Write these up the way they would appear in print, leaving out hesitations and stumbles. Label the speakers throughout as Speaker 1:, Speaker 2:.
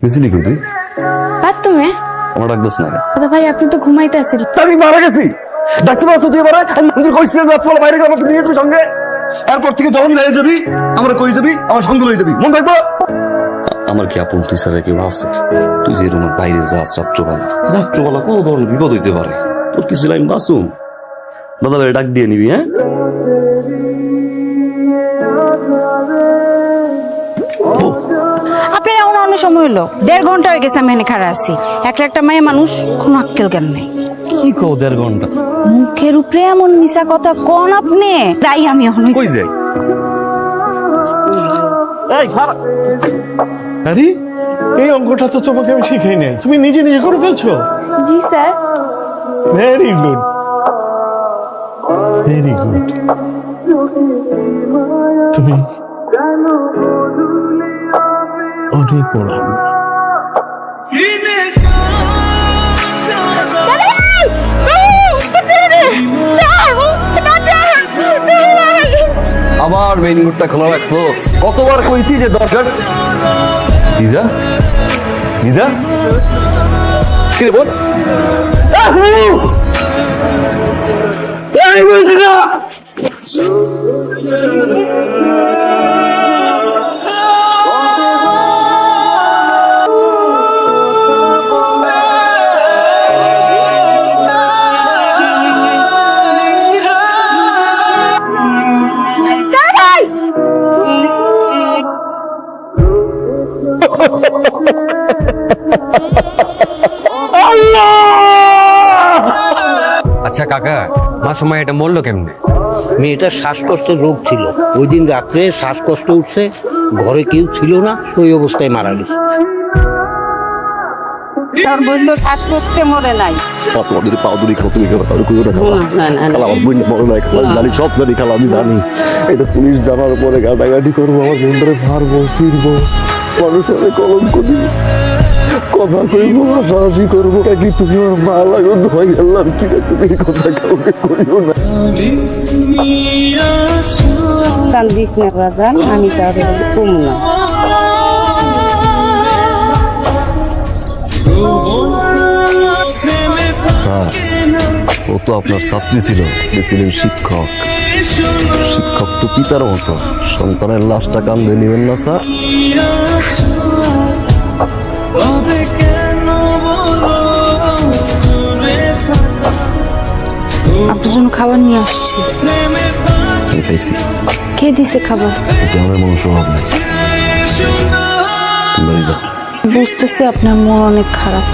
Speaker 1: বুঝলি কিন্তু
Speaker 2: বাথরুমে
Speaker 1: আমার ডাকতেছ না
Speaker 2: দাদা ভাই আপনি তো ঘুমাইতে আসেন।
Speaker 3: আমি মারা গেছি ডাক্তার আসতো তুই মারা আমি কইছিলাম যে তুই বাইরে গেলাম তুই নিয়ে যাবি সঙ্গে এরপর থেকে যখন নিয়ে যাবি আমরা কই যাবি আমার সঙ্গে লই যাবি মন থাকবো।
Speaker 1: আমার কি আপন তুই ছাড়া কেউ আছে? তুই যে রুমের বাইরে যাস রাত্রবেলা কোনো ধরনের বিপদ হইতে পারে, তোর কিছু লাইন বাসুম দাদা ভাই ডাক দিয়ে নিবি। হ্যাঁ
Speaker 4: আপনার এমন অনেক সময় হলো 1.5 ঘন্টা হয়ে গেছে আমি এখানে খাড়া আছি। একটা মায়ের মানুষ কোনো আক্কেল জ্ঞান নেই।
Speaker 1: কি কও 1.5 ঘন্টা?
Speaker 4: মুখের উপরে এমন মিশা কথা কোন আপনি? তাই আমি
Speaker 1: কই যাই?
Speaker 5: আরে এই অঙ্কটা তো তোমাকে আমি শিখাই নাই, তুমি নিজে নিজে করে ফেলছো।
Speaker 2: জি sir.
Speaker 5: Very good very good. তুমি অনেক বড়।
Speaker 1: আবার মেইন রোডটা খোলা রাখছোস? কতবার কইছি যে দরকার। ভিজা ভিজা কি রে বল?
Speaker 6: আচ্ছা কাকা, মাসুমা এটা মরলো কেমনে?
Speaker 7: মেয়েটার শ্বাসকষ্টের রোগ ছিল, ওই দিন রাত্রে শ্বাসকষ্ট উঠছে, ঘরে কেউ ছিল না, ওই অবস্থায় মারা গেছে।
Speaker 4: তার বললো শ্বাসকষ্টে মরে নাই।
Speaker 1: তোমাদের পাউদুরি খাও, তুমি খাও, তাহলে কইও না খাও। খালা আমার বোন মরে নাই, খালা জানি, সব জানি খালা, আমি জানি। এটা পুলিশ জানার পরে গাটাগাটি করবো, আমার বোনটারে মারবো, ছিড়বো, মানুষের কলঙ্ক দিব, কথা কইবো, হাসাহাসি করবো। কি তুমি আমার মা লাগো, ধোয়াই গেলাম কিনা, তুমি এই কথা কাউকে কইও না।
Speaker 4: কান্দিস না বাজান, আমি তার কম না।
Speaker 1: স্যার, ও তো আপনার ছাত্রী ছিল, ছিলেন শিক্ষক। শিক্ষক তো পিতার মতো, সন্তানের লাশটা কান্দে নেবেন না স্যার।
Speaker 4: আপনার জন্য খাবার নিয়ে আসছি।
Speaker 1: আমি খাইছি।
Speaker 4: কে দিছে খাবার?
Speaker 1: এটা আমার মানুষ অভাব নেই। তুমি বাড়ি যাও।
Speaker 4: বুঝতেছি আপনার মন অনেক খারাপ,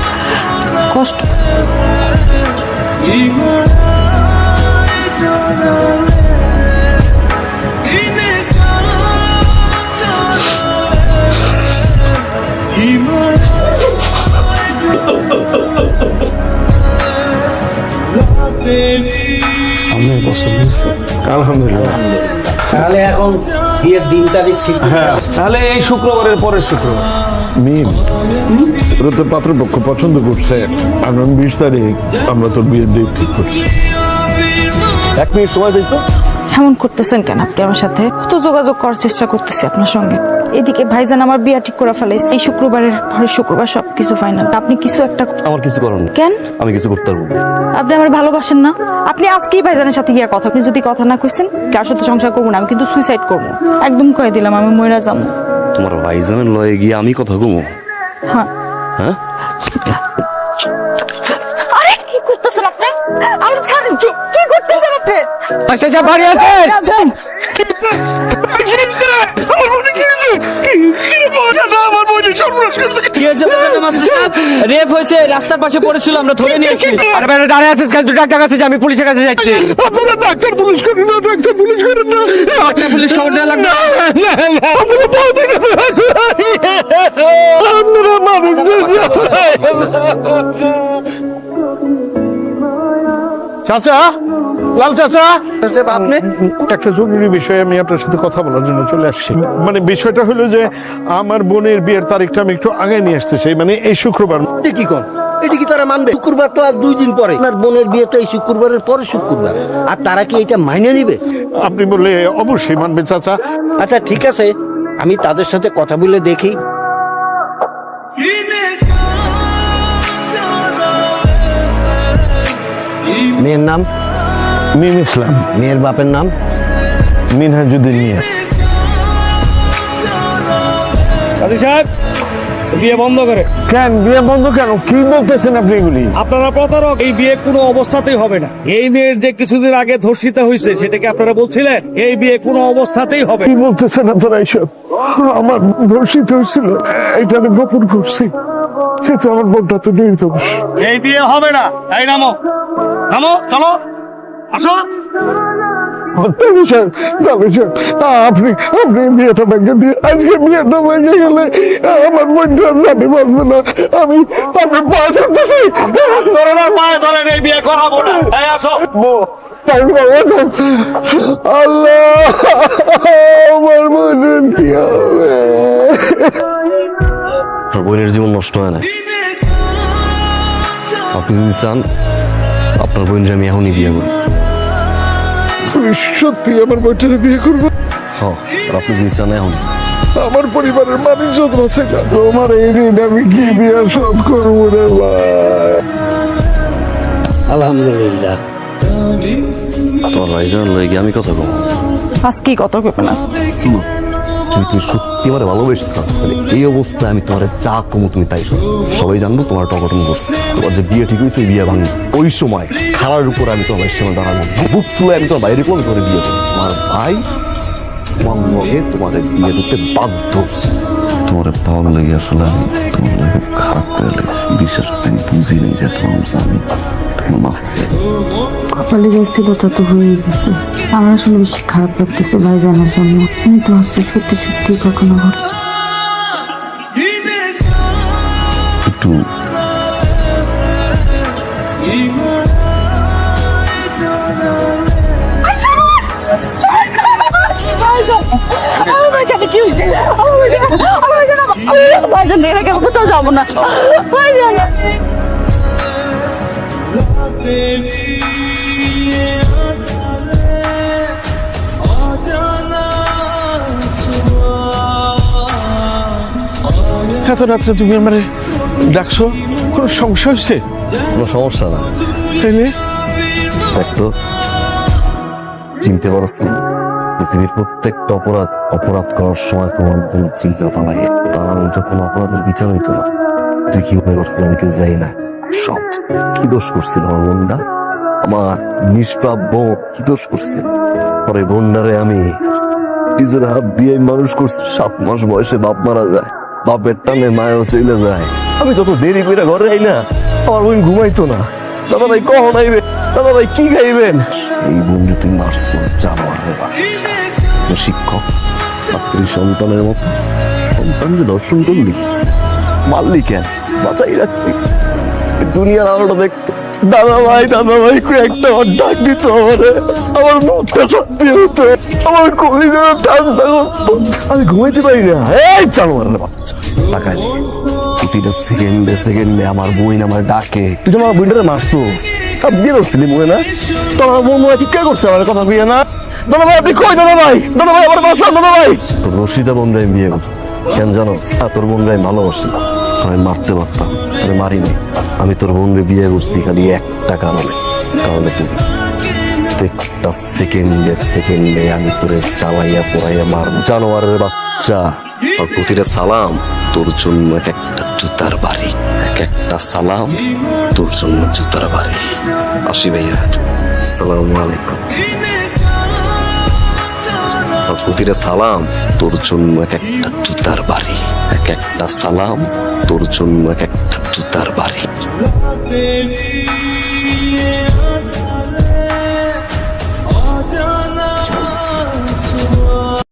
Speaker 4: কষ্ট।
Speaker 5: আমার পছন্দ হয়েছে, আলহামদুলিল্লাহ।
Speaker 7: তাহলে এখন বিয়ের দিন তারিখ ঠিক?
Speaker 5: হ্যাঁ, তাহলে এই শুক্রবারের পরের শুক্রবার। মিম, তোর তো পাত্রপক্ষ পছন্দ করছে, আগামী 20 তারিখ আমরা তোর বিয়ের ডেট ঠিক করছি।
Speaker 1: 1 মিনিট সময় দিয়েছো?
Speaker 4: এমন করতেছেন কেন আপনি আমার সাথে? কত যোগাযোগ করার চেষ্টা করতেছি আপনার সঙ্গে। এদিকে ভাইজান আমার বিয়া ঠিক করে ফেলাইছে, এই শুক্রবারের পরের শুক্রবার সবকিছু ফাইনাল। আপনি কিছু একটা
Speaker 1: আমার কিছু করার নেই।
Speaker 4: কেন?
Speaker 1: আমি কিছু করতে পারবো না।
Speaker 4: আপনি আমার ভালোবাসেন না? আপনি আজকেই ভাইজানের সাথে গিয়া কথা, আপনি যদি কথা না কইছেন কার সাথে সংসার করবো না, আমি কিন্তু সুইসাইড করবো। একদম কয়ে দিলাম আমি মইরা যাবো।
Speaker 1: তোমার ভাইজানের লয়ে গিয়ে আমি কথা কমো?
Speaker 4: হ্যাঁ।
Speaker 1: হ্যাঁ,
Speaker 4: আরে কি করতেছেন আপনি? আমি ছাড়েন, কি করতেছেন আপনি?
Speaker 6: আচ্ছা বাড়ি আছেন?
Speaker 8: রেপ হয়েছে, রাস্তার পাশে পড়েছিল, আমরা ধরে নিয়েছি।
Speaker 6: আরে ভাই দাঁড়িয়ে আছিস কেন? তুই ডাক্তার কাছে যা, আমি পুলিশের কাছে যাচ্ছি।
Speaker 5: আপনারা ডাক্তার পুলিশ করেন না, ডাক্তার পুলিশ করেন না,
Speaker 8: একটা পুলিশ খবর দেওয়া লাগবে।
Speaker 5: আপনারা মানুষ চাচা, লাল চাচা,
Speaker 7: আপনি
Speaker 5: একটা জরুরি বিষয়ে আমি আপনার সাথে কথা বলার জন্য চলে আসছি। মানে বিষয়টা হলো যে আমার বোনের বিয়ের তারিখটা আমি একটু আগে নিয়ে আসতে চাই, মানে এই শুক্রবার।
Speaker 7: কি কোন এটা কি তারা মানবে? শুক্রবার তো আর 2 দিন পরে, আপনার বোনের বিয়ে তো এই শুক্রবারের পরে শুক্রবার, আর তারা কি এটা মাইনে নিবে?
Speaker 5: আপনি বললে অবশ্যই মানবে চাচা।
Speaker 7: আচ্ছা ঠিক আছে, আমি তাদের সাথে কথা বলে দেখি। মেয়ের নাম?
Speaker 5: মিম ইসলাম।
Speaker 7: মেয়ের বাপের নাম?
Speaker 5: মিনহাজুদ্দিন মিয়া।
Speaker 3: কাজী সাহেব, বিয়ে বন্ধ করে।
Speaker 5: কেন বিয়ে বন্ধ কেন? কি বলতেছেন আপনি এগুলি?
Speaker 3: আপনারা প্রতারক, এই বিয়ে কোনো অবস্থাতেই হবে না। এই মেয়ের যে কিছুদিন আগে ধর্ষিত হয়েছে সেটাকে আপনারা বলছিলেন, এই বিয়ে কোনো অবস্থাতেই হবে
Speaker 5: কি বলতেছেন আপনারা এইসব? আমার ধর্ষিত হয়েছিল, এটা আমি গোপন করছি, কিন্তু আমার বোনটা তো নির্দোষ।
Speaker 3: এই বিয়ে হবে না। এই নামো, নামো, চলো, আসো।
Speaker 5: আপনি বিয়েটা ভেঙে দিয়ে আজকে বিয়েটা ভেঙে গেলে আমার বোনটা জানি বাঁচবে না। আমি আপনার পা ধরতেছি।
Speaker 3: পায়ে ধরেন, এই বিয়ে করাবো না। এই আসো।
Speaker 5: আল্লাহ, আমার বোনের কি হবে?
Speaker 1: আপনার বোনের জীবন নষ্ট হয় না। আপনি যদি চান আপনার বোনের আমি এখনই বিয়ে করব।
Speaker 5: তুমি সত্যি আমার বোনটারে বিয়ে করবো?
Speaker 1: হ্যাঁ, আর আপনি যদি চান এখন
Speaker 5: আমার পরিবারের মানুষ যত আছে না, তোমার এই ঋণ আমি কি দিয়ে শোধ করবো রে ভাই?
Speaker 7: আলহামদুলিল্লাহ।
Speaker 1: তোমার ভাইজান লয়ে আমি কথা কম।
Speaker 4: আজকেই কত করবেন না?
Speaker 1: যদি তুমি সত্যি আমার ভালোবেসে থাকো, তাহলে এই অবস্থায় আমি তোমার যা কমো তুমি তাই শোনো। সবাই জানবো তোমার টকটম করছে, তোমার যে বিয়ে ঠিক হয়েছে বিয়ে ভাঙবে। ওই সময় খারার উপর আমি তোমার সামনে দাঁড়াবো, বুক ফুলে আমি তোমার বাইরে কোন করে বিয়ে করবো। তোমার ভাই তোমার লগে তোমাদের বিয়ে দিতে বাধ্য। তোমার পাওয়া লেগে আসলে আমি তোমার লাগে খুব খারাপ করে লেগেছে। বিশ্বাস করতে আমি বুঝি নেই যে তোমার জানি
Speaker 9: কপালে গেছিল তা তো হয়ে গেছে। আমার আসলে বেশি খারাপ লাগতেছে ভাইজানের জন্য। আমি তো ভাবছি সত্যি সত্যি ঘটনা ঘটছে।
Speaker 1: একটু
Speaker 4: কোথাও যাবো না।
Speaker 5: এত রাত্রে তুমি আমার ডাকছো, কোনো সমস্যা হচ্ছে?
Speaker 1: কোনো সমস্যা না।
Speaker 5: তাইলে
Speaker 1: দেখতো চিনতে পারছ না, পৃথিবীর প্রত্যেকটা অপরাধ করার সময় তোমার কোনো চিন্তা পালাই, তার মধ্যে কোনো অপরাধের বিচার হইতো না। তুই কি মনে করছিস আমি কেউ যাই না? সব কি দোষ করছিল আমার বোনটা? আমার নিষ্পাপ বোন কি দোষ করছিল? পরে বোনটারে আমি নিজের হাত দিয়ে মানুষ করছি। 7 মাস বয়সে বাপ মারা যায়, বাপের টানে মায়ও চলে যায়। আমি যত দেরি করে ঘরে আই না, আমার বোন ঘুমাইতো না। দাদা ভাই কখন আইবে? দাদা ভাই কি খাইবেন? এই বন্ধু তুই মারছস জানোয়ারের বাচ্চা। শিক্ষক ছাত্রী সন্তানের মতো সন্তানকে দর্শন করলি, মারলি কেন? বাঁচাই রাখতি, দুনিয়ার আলোটা দেখতো। দাদা ভাই একটা ডাক দিত আমারে, আমার মুখটা শান্তি হতো, আমার কলিজা ঠান্ডা করতো। আমি ঘুমাইতে পারি না। এই জানোয়ারের বাচ্চা টাকা প্রতিটা সেকেন্ডে আমার বোন আমার ডাকে। তুই যখন আমার বোনটারে মারছো চাপ দিয়ে ধরছিলি মনে না? তোমার বোন মনে চিৎকার করছে আমার কথা কইয়া না? দাদা ভাই আপনি কই? দাদা ভাই আমার বাঁচান দাদা ভাই। তোর রশিদা বোনরাই বিয়ে করছে কেন জানো? তোর বোনরাই ভালোবাসি, আমি মারতে পারতাম, আমি মারিনি। আমি তোর বোনরে বিয়ে করছি খালি একটা কারণে তুমি প্রত্যেকটা সেকেন্ডে আমি তোরে চালাইয়া পড়াইয়া মারব। জানোয়ারের বাচ্চা, আর প্রতিটা সালাম তোর জন্য এক একটা জুতার বাড়ি, এক একটা সালাম তোর জন্য জুতার বাড়ি। আসি ভাইয়া, আসসালামু আলাইকুম। আর প্রতিটা সালাম তোর জন্য এক একটা জুতার বাড়ি, এক একটা সালাম তোর জন্য এক একটা জুতার বাড়ি।